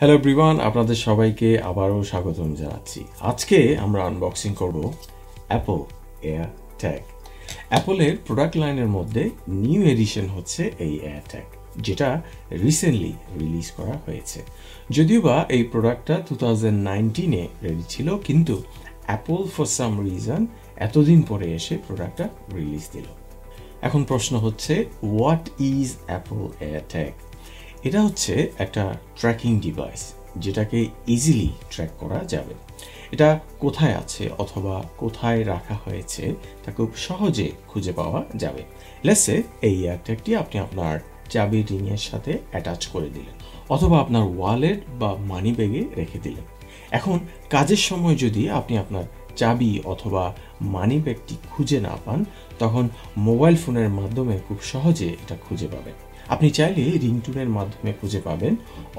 Hello everyone, আপনাদের সবাইকে আবারও স্বাগতম জানাচ্ছি। আজকে আমরা আনবক্সিং করব অ্যাপল এয়ারট্যাগ। অ্যাপলের প্রোডাক্ট লাইনের মধ্যে নিউ এডিশন হচ্ছে এই এয়ারট্যাগ, যেটা রিসেন্টলি রিলিজ করা হয়েছে। যদিও বা এই প্রোডাক্টটা 2019-এ রেডি ছিল, কিন্তু অ্যাপল ফর সাম রিজন এতদিন পরে এসে প্রোডাক্টটা রিলিজ দিল। এখন প্রশ্ন হচ্ছে, হোয়াট ইজ অ্যাপল এয়ারট্যাগ? এটা হচ্ছে একটা ট্র্যাকিং ডিভাইস, যেটাকে ইজিলি ট্র্যাক করা যাবে। এটা কোথায় আছে অথবা কোথায় রাখা হয়েছে তা খুব সহজে খুঁজে পাওয়া যাবে। লেটস সে এই এয়ারট্যাগটি আপনি আপনার চাবি রিংয়ের সাথে অ্যাটাচ করে দিলেন, অথবা আপনার ওয়ালেট বা মানি ব্যাগে রেখে দিলেন। এখন কাজের সময় যদি আপনি আপনার চাবি অথবা মানি ব্যাগটি খুঁজে না পান, তখন মোবাইল ফোনের মাধ্যমে খুব সহজে এটা খুঁজে পাবেন। আপনি চাইলে রিংটোনের মাধ্যমে খুঁজে পাবেন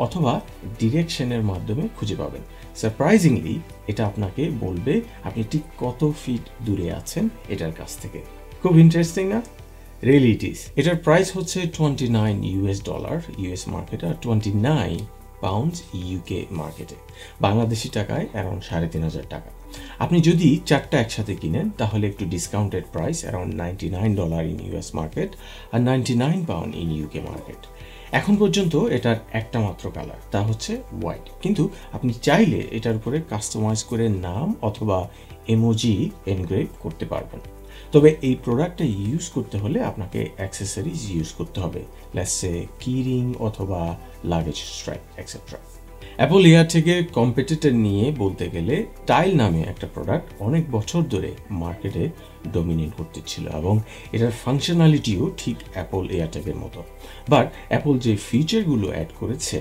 অথবা ডিরেকশনের মাধ্যমে খুঁজে পাবেন। সারপ্রাইজিংলি এটা আপনাকে বলবে আপনি ঠিক কত ফিট দূরে আছেন এটার কাছ থেকে। খুব ইন্টারেস্টিং না? Really it is. এটার প্রাইস হচ্ছে $29 ইউএস মার্কেটে, আর 29 পাউন্ডস ইউকে মার্কেটে। বাংলাদেশি টাকায় অ্যারাউন্ড 3,500 টাকা। আপনি যদি চারটা একসাথে কিনেন তাহলে একটু discounted price around $99 in US market আর 99 পাউন্ড ইন ইউকে মার্কেট। এখন পর্যন্ত এটার একটা মাত্র কালার, তা হচ্ছে হোয়াইট, কিন্তু আপনি চাইলে এটার উপরে কাস্টমাইজ করে নাম অথবা ইমোজি এনগ্রেভ করতে পারবেন। তবে এই প্রোডাক্টটা ইউজ করতে হলে আপনাকে অ্যাক্সেসরিজ ইউজ করতে হবে, লেটস সে কি রিং অথবা লাগেজ স্ট্র্যাপ এক্সেট্রা। অ্যাপল এয়ারট্যাগের কম্পিটিটর নিয়ে বলতে গেলে টাইল নামে একটা প্রোডাক্ট অনেক বছর ধরে মার্কেটে ডমিনেট করতেছিল, এবং এটার ফাংশনালিটিও ঠিক অ্যাপল এয়ারট্যাগের মতো। বাট অ্যাপল যে ফিচারগুলো অ্যাড করেছে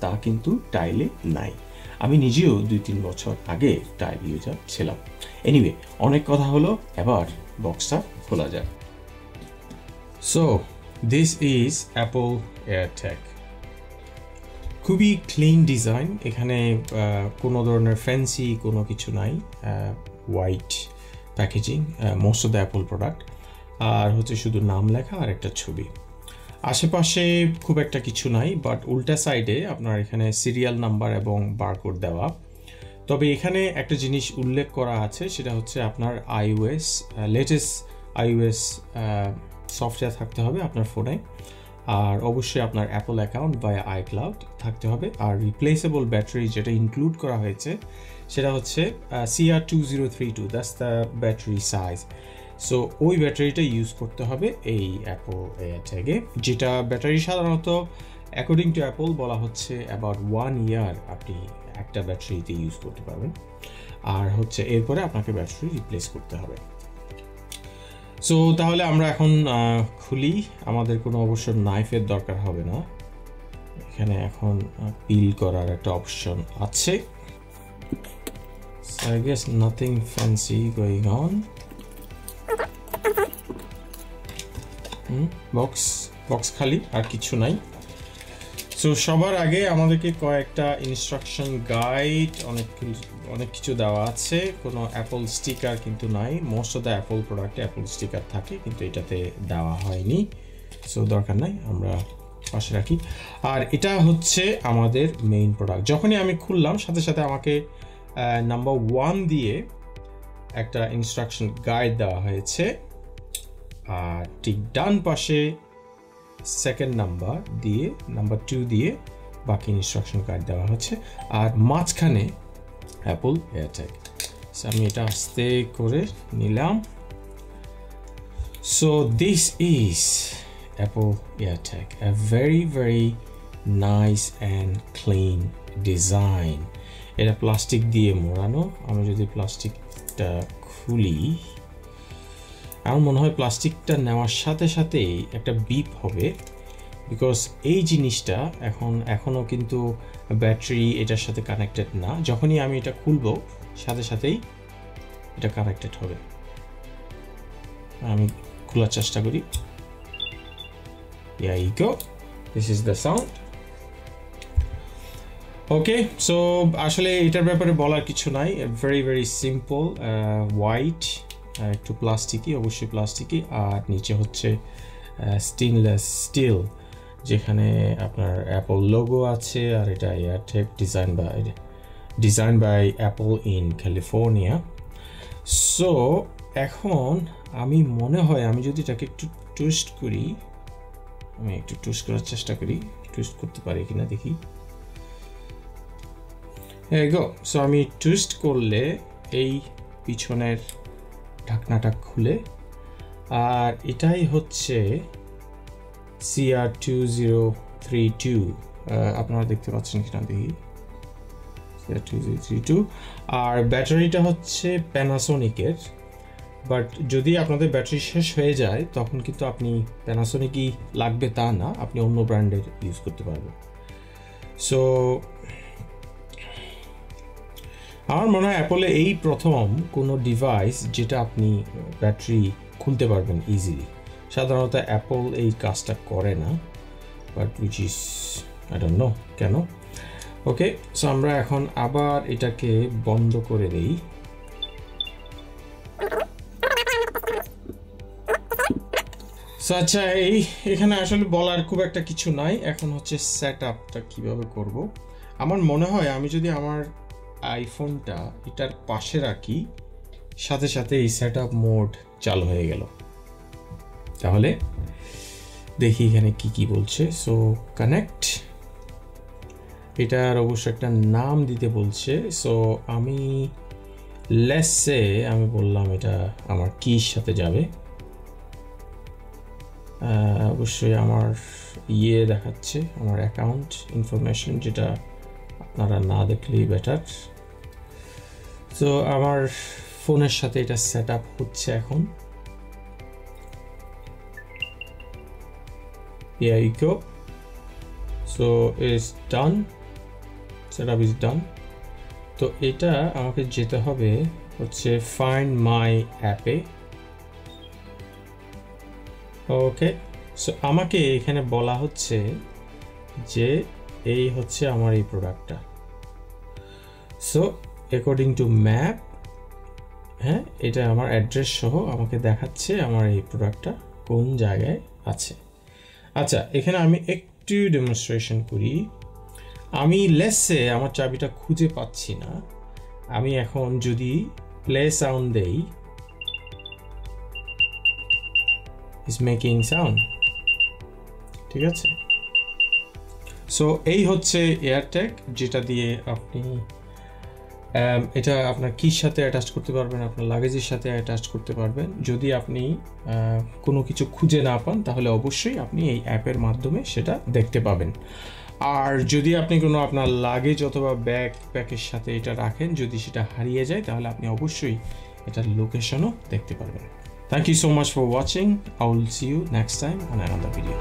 তা কিন্তু টাইলে নাই। আমি নিজেও 2-3 বছর আগে টাইল ইউজার ছিলাম। এনিওয়ে, অনেক কথা হলো, এবার বক্সটা খোলা যায়। So this is Apple AirTag. খুবই ক্লিন ডিজাইন, এখানে কোনো ধরনের ফ্যান্সি কোনো কিছু নাই। White packaging, most of the Apple product, আর হচ্ছে শুধু নাম লেখা আর একটা ছবি। আশেপাশে খুব একটা কিছু নাই, বাট উল্টা সাইডে আপনার এখানে সিরিয়াল নাম্বার এবং বারকোড দেওয়া। তবে এখানে একটা জিনিস উল্লেখ করা আছে, সেটা হচ্ছে আপনার আইওএস, লেটেস্ট আইওএস সফটওয়্যার থাকতে হবে আপনার ফোনে, আর অবশ্যই আপনার অ্যাপল অ্যাকাউন্ট বা আইক্লাউড থাকতে হবে। আর রিপ্লেসেবল ব্যাটারি যেটা ইনক্লুড করা হয়েছে সেটা হচ্ছে CR2032, that's the battery size. So ওই ব্যাটারিটা ইউজ করতে হবে এই অ্যাপল এয়ারট্যাগে, যেটা ব্যাটারি সাধারণত অ্যাকর্ডিং টু অ্যাপল বলা হচ্ছে অ্যাবাউট 1 ইয়ার আপনি একটা ব্যাটারিতে ইউজ করতে পারবেন, আর হচ্ছে এরপরে আপনাকে ব্যাটারি রিপ্লেস করতে হবে। সো তাহলে আমরা এখন খুলি। আমাদের কোনো অবশ্য নাইফের দরকার হবে না, এখানে এখন পিল করার একটা অপশন আছে। So I guess nothing fancy going on. Box খালি, আর কিছু নাই। সো সবার আগে আমাদেরকে কয়েকটা ইনস্ট্রাকশন গাইড, অনেক কিছু দেওয়া আছে। কোনো অ্যাপল স্টিকার কিন্তু নাই। মোস্ট অফ দ্য অ্যাপল প্রোডাক্টে অ্যাপল স্টিকার থাকে, কিন্তু এটাতে দেওয়া হয়নি, সো দরকার নাই, আমরা পাশে রাখি। আর এটা হচ্ছে আমাদের মেইন প্রোডাক্ট। যখনই আমি খুললাম সাথে সাথে আমাকে নাম্বার 1 দিয়ে একটা ইনস্ট্রাকশন গাইড দেওয়া হয়েছে, আর ঠিক ডান পাশে সেকেন্ড নাম্বার 2 দিয়ে বাকি ইনস্ট্রাকশন গাইড দেওয়া হচ্ছে, আর মাঝখানে অ্যাপল এয়ারট্যাগ। আমি এটা আস্তে করে নিলাম। So this is Apple AirTag, a very very nice and clean design. এটা প্লাস্টিক দিয়ে মোড়ানো। আমি যদি প্লাস্টিকটা খুলি, আমার মনে হয় প্লাস্টিকটা নেওয়ার সাথে সাথেই একটা বিপ হবে, বিকজ এই জিনিসটা এখনও কিন্তু ব্যাটারি এটার সাথে কানেক্টেড না। যখনই আমি এটা খুলবো সাথে সাথেই এটা কানেক্টেড হবে। আমি খোলার চেষ্টা করি। Here you go. This is the sound. Okay, so আসলে এটার ব্যাপারে বলার কিছু নাই। ভেরি ভেরি সিম্পল, হোয়াইট, একটু প্লাস্টিকি, অবশ্যই প্লাস্টিকি, আর নিচে হচ্ছে স্টেনলেস স্টিল যেখানে আপনার অ্যাপল লোগো আছে, আর এটা AirTag design by Apple in California. So এখন আমি মনে হয় আমি যদি এটাকে একটু টুইস্ট করি, আমি একটু টুইস্ট করার চেষ্টা করি, টুইস্ট করতে পারি কিনা দেখি। গো। সো আমি টুইস্ট করলে এই পিছনের ঢাকনাটা খুলে, আর এটাই হচ্ছে CR2032, আপনারা দেখতে পাচ্ছেন কিনা দেখি, CR2032। আর ব্যাটারিটা হচ্ছে প্যানাসোনিকের, বাট যদি আপনাদের ব্যাটারি শেষ হয়ে যায় তখন কিন্তু আপনি প্যানাসোনিকই লাগবে তা না, আপনি অন্য ব্র্যান্ডের ইউজ করতে পারবেন। সো আমার মনে হয় অ্যাপলে এই প্রথম কোনো ডিভাইস যেটা আপনি ব্যাটারি খুলতে পারবেন ইজিলি। সাধারণত অ্যাপল এই কাজটা করে না, but which is I don't know কেন। ওকে, সো আমরা এখন আবার এটাকে বন্ধ করে দেই। সো আচ্ছা, এখানে আসলে বলার খুব একটা কিছু নাই। এখন হচ্ছে সেট আপটা কীভাবে করব। আমার মনে হয় আমি যদি আমার আইফোনটা এটার পাশে রাখি, সাথে সাথে এই সেট আপ মোড চালু হয়ে গেল। তাহলে দেখি এখানে কি কি বলছে। সো কানেক্ট, এটার অবশ্য একটা নাম দিতে বলছে। সো আমি লেসে আমি বললাম এটা আমার কির সাথে যাবে। অবশ্যই আমার দেখাচ্ছে আমার অ্যাকাউন্ট ইনফরমেশন, যেটা আপনারা না দেখলেই বেটার। তো আমার ফোনের সাথে এটা সেট আপ হচ্ছে এখন। Here you go. So it's done. Setup is done. তো এটা আমাকে যেতে হবে হচ্ছে ফাইন্ড মাই অ্যাপে। ওকে, সো আমাকে এখানে বলা হচ্ছে যে এই হচ্ছে আমার এই প্রোডাক্টটা। সো অ্যাকর্ডিং টু ম্যাপ, হ্যাঁ, এটা আমার অ্যাড্রেস সহ আমাকে দেখাচ্ছে আমার এই প্রোডাক্টটা কোন জায়গায় আছে। আচ্ছা, এখানে আমি একটু ডেমনস্ট্রেশন করি। আমি লেসে আমার চাবিটা খুঁজে পাচ্ছি না। আমি এখন যদি প্লে সাউন্ড দেই, ইজ মেকিং সাউন্ড, ঠিক আছে। সো এই হচ্ছে এয়ারট্যাগ, যেটা দিয়ে আপনি এটা আপনার কির সাথে অ্যাটাচ করতে পারবেন, আপনার লাগেজের সাথে অ্যাটাচ করতে পারবেন। যদি আপনি কোনো কিছু খুঁজে না পান তাহলে অবশ্যই আপনি এই অ্যাপের মাধ্যমে সেটা দেখতে পাবেন। আর যদি আপনি কোনো আপনার লাগেজ অথবা ব্যাকের সাথে এটা রাখেন, যদি সেটা হারিয়ে যায় তাহলে আপনি অবশ্যই এটার লোকেশনও দেখতে পারবেন। Thank you so much for watching. I will see you next time on another video.